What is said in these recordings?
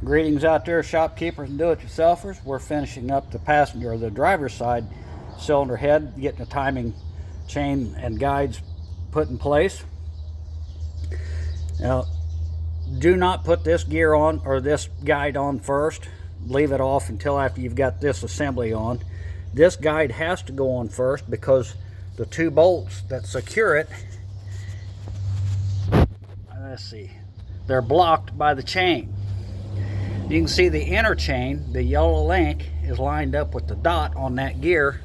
Greetings out there, shopkeepers and do-it-yourselfers. We're finishing up the passenger or the driver's side cylinder head, getting the timing chain and guides put in place. Now, do not put this gear on or this guide on first. Leave it off until after you've got this assembly on. This guide has to go on first because the two bolts that secure it, let's see, they're blocked by the chain. You can see the inner chain, the yellow link, is lined up with the dot on that gear.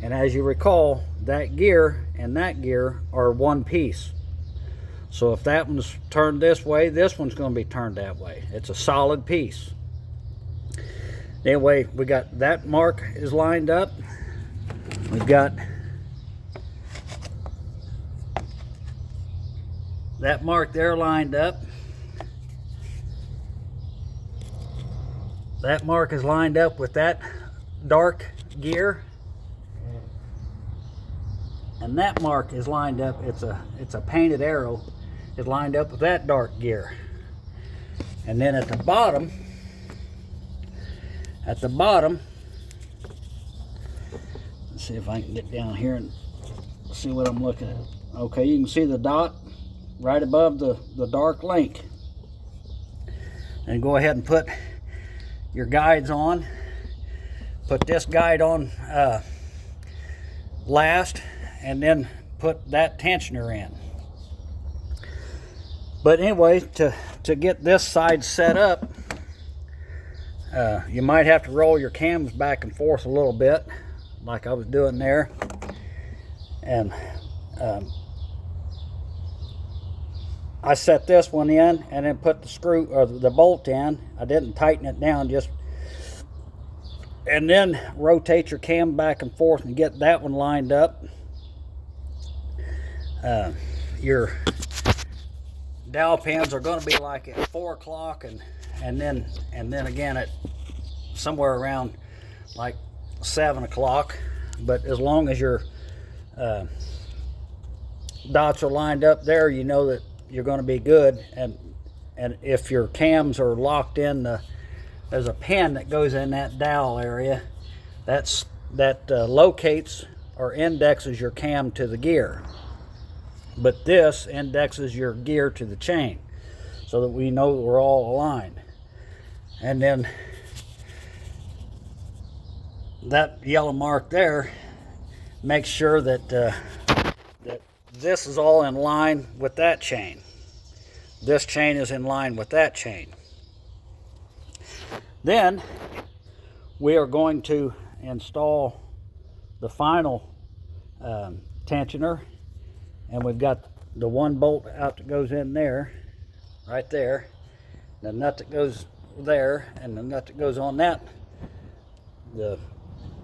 And as you recall, that gear and that gear are one piece. So if that one's turned this way, this one's going to be turned that way. It's a solid piece. Anyway, we got that mark is lined up. We've got that mark there lined up. That mark is lined up with that dark gear. And that mark is lined up, it's a painted arrow, is lined up with that dark gear. And then at the bottom, let's see if I can get down here and see what I'm looking at. Okay, you can see the dot right above the dark link. And go ahead and put your guides on. Put this guide on last, and then put that tensioner in. But anyway, to get this side set up, you might have to roll your cams back and forth a little bit, like I was doing there. And I set this one in and then put the screw or the bolt in. I didn't tighten it down, and then rotate your cam back and forth and get that one lined up. Your dowel pins are going to be like at 4 o'clock and then again at somewhere around like 7 o'clock. But as long as your dots are lined up there, you know that you're going to be good. And if your cams are locked in, there's a pin that goes in that dowel area that locates or indexes your cam to the gear. But this indexes your gear to the chain so that we know that we're all aligned. And then that yellow mark there makes sure that that this is all in line with that chain. This chain is in line with that chain. Then we are going to install the final tensioner. And we've got the one bolt out that goes in there, right there. The nut that goes there, and the nut that goes on that. The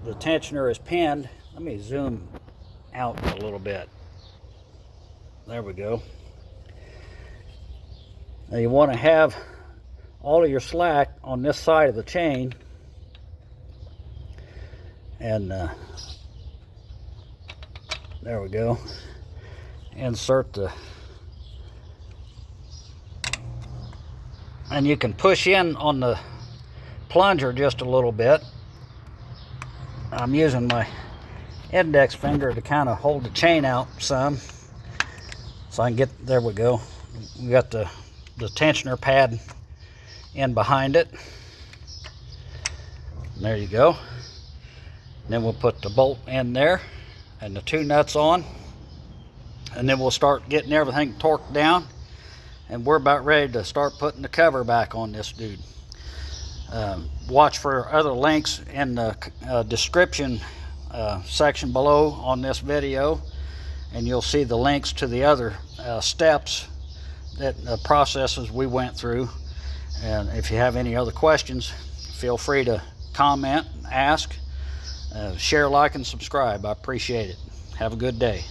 tensioner is pinned. Let me zoom out a little bit. There we go. Now you want to have all of your slack on this side of the chain. And there we go. Insert and you can push in on the plunger just a little bit. I'm using my index finger to kind of hold the chain out some so I can get, there we go. We got the tensioner pad in behind it. And there you go. And then we'll put the bolt in there and the two nuts on. And then we'll start getting everything torqued down, and we're about ready to start putting the cover back on this dude. Watch for other links in the description section below on this video, and you'll see the links to the other steps, processes we went through. And if you have any other questions, feel free to comment, ask, share, like, and subscribe. I appreciate it. Have a good day.